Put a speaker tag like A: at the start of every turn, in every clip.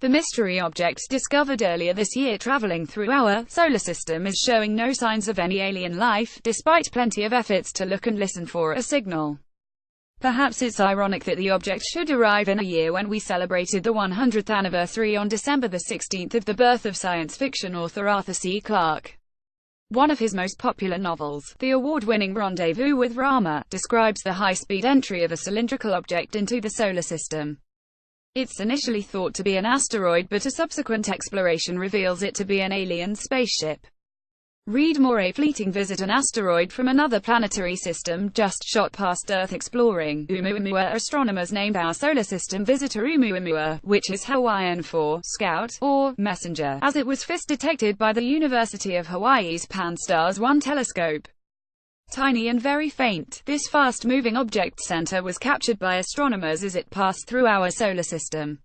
A: The mystery object discovered earlier this year traveling through our solar system is showing no signs of any alien life, despite plenty of efforts to look and listen for a signal. Perhaps it's ironic that the object should arrive in a year when we celebrated the 100th anniversary on December 16 of the birth of science fiction author Arthur C. Clarke. One of his most popular novels, the award-winning Rendezvous with Rama, describes the high-speed entry of a cylindrical object into the solar system. It's initially thought to be an asteroid, but a subsequent exploration reveals it to be an alien spaceship. Read more. A fleeting visit. An asteroid from another planetary system just shot past Earth exploring Oumuamua. Astronomers named our solar system visitor Oumuamua, which is Hawaiian for scout or messenger, as it was first detected by the University of Hawaii's Pan-STARRS 1 telescope. Tiny and very faint, this fast-moving object center was captured by astronomers as it passed through our solar system.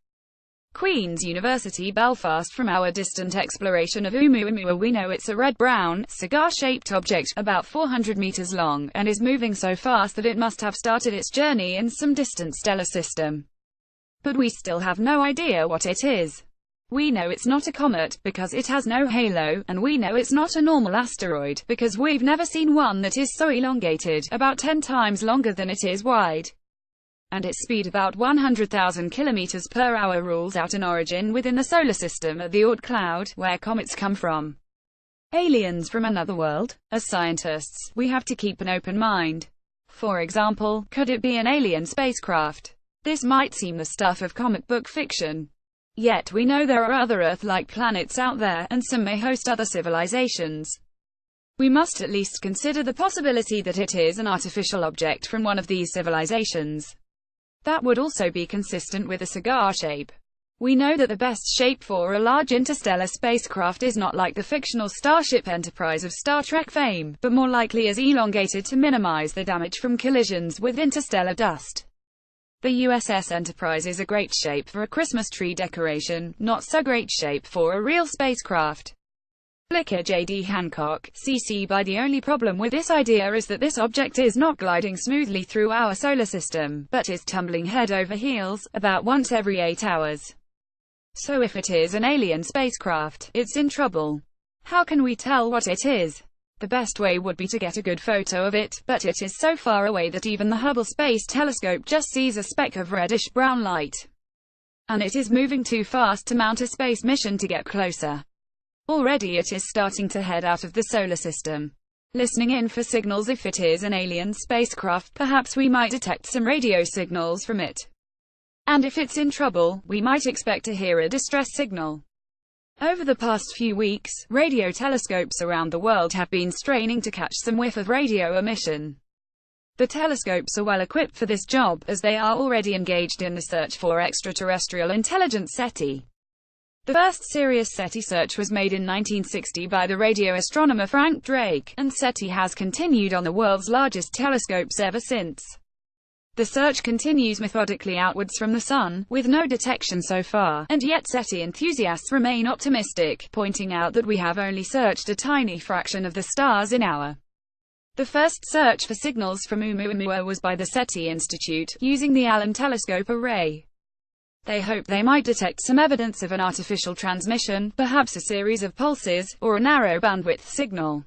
A: Queen's University Belfast. From our distant exploration of Oumuamua, we know it's a red-brown, cigar-shaped object, about 400 meters long, and is moving so fast that it must have started its journey in some distant stellar system. But we still have no idea what it is. We know it's not a comet, because it has no halo, and we know it's not a normal asteroid, because we've never seen one that is so elongated, about 10 times longer than it is wide. And its speed, about 100,000 kilometers per hour, rules out an origin within the solar system at the Oort cloud, where comets come from. Aliens from another world? As scientists, we have to keep an open mind. For example, could it be an alien spacecraft? This might seem the stuff of comic book fiction. Yet we know there are other Earth-like planets out there, and some may host other civilizations. We must at least consider the possibility that it is an artificial object from one of these civilizations. That would also be consistent with a cigar shape. We know that the best shape for a large interstellar spacecraft is not like the fictional Starship Enterprise of Star Trek fame, but more likely is elongated to minimize the damage from collisions with interstellar dust. The USS Enterprise is a great shape for a Christmas tree decoration, not so great shape for a real spacecraft. Flickr. J.D. Hancock, CC. By the only problem with this idea is that this object is not gliding smoothly through our solar system, but is tumbling head over heels, about once every 8 hours. So if it is an alien spacecraft, it's in trouble. How can we tell what it is? The best way would be to get a good photo of it, but it is so far away that even the Hubble Space Telescope just sees a speck of reddish-brown light. And it is moving too fast to mount a space mission to get closer. Already it is starting to head out of the solar system. Listening in for signals. If it is an alien spacecraft, perhaps we might detect some radio signals from it. And if it's in trouble, we might expect to hear a distress signal. Over the past few weeks, radio telescopes around the world have been straining to catch some whiff of radio emission. The telescopes are well equipped for this job, as they are already engaged in the search for extraterrestrial intelligence. SETI. The first serious SETI search was made in 1960 by the radio astronomer Frank Drake, and SETI has continued on the world's largest telescopes ever since. The search continues methodically outwards from the Sun, with no detection so far, and yet SETI enthusiasts remain optimistic, pointing out that we have only searched a tiny fraction of the stars in our. The first search for signals from Oumuamua was by the SETI Institute, using the Allen Telescope Array. They hoped they might detect some evidence of an artificial transmission, perhaps a series of pulses, or a narrow bandwidth signal.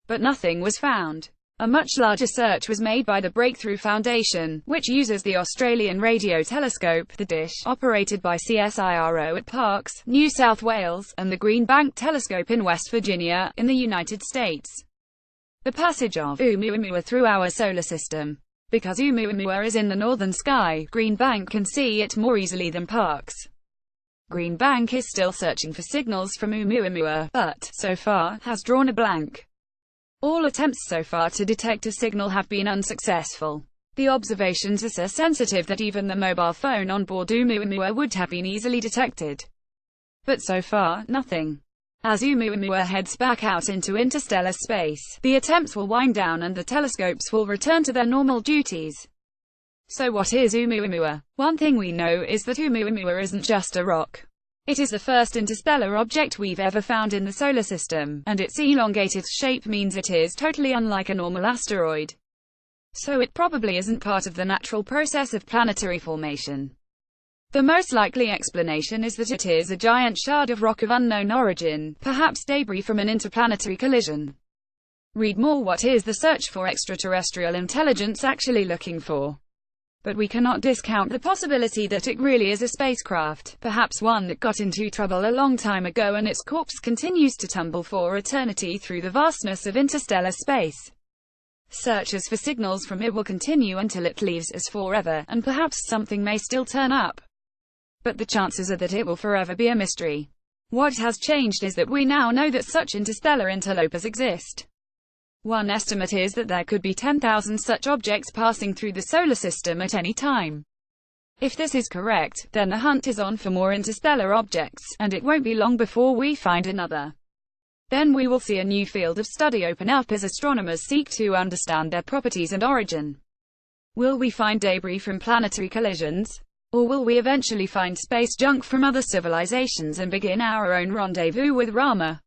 A: But nothing was found. A much larger search was made by the Breakthrough Foundation, which uses the Australian Radio Telescope, the DISH, operated by CSIRO at Parkes, New South Wales, and the Green Bank Telescope in West Virginia, in the United States. The passage of Oumuamua through our solar system. Because Oumuamua is in the northern sky, Green Bank can see it more easily than Parkes. Green Bank is still searching for signals from Oumuamua, but, so far, has drawn a blank. All attempts so far to detect a signal have been unsuccessful. The observations are so sensitive that even the mobile phone on board Oumuamua would have been easily detected. But so far, nothing. As Oumuamua heads back out into interstellar space, the attempts will wind down and the telescopes will return to their normal duties. So what is Oumuamua? One thing we know is that Oumuamua isn't just a rock. It is the first interstellar object we've ever found in the solar system, and its elongated shape means it is totally unlike a normal asteroid. So it probably isn't part of the natural process of planetary formation. The most likely explanation is that it is a giant shard of rock of unknown origin, perhaps debris from an interplanetary collision. Read more. What is the search for extraterrestrial intelligence actually looking for? But we cannot discount the possibility that it really is a spacecraft, perhaps one that got into trouble a long time ago and its corpse continues to tumble for eternity through the vastness of interstellar space. Searches for signals from it will continue until it leaves us forever, and perhaps something may still turn up. But the chances are that it will forever be a mystery. What has changed is that we now know that such interstellar interlopers exist. One estimate is that there could be 10,000 such objects passing through the solar system at any time. If this is correct, then the hunt is on for more interstellar objects, and it won't be long before we find another. Then we will see a new field of study open up as astronomers seek to understand their properties and origin. Will we find debris from planetary collisions? Or will we eventually find space junk from other civilizations and begin our own rendezvous with Rama?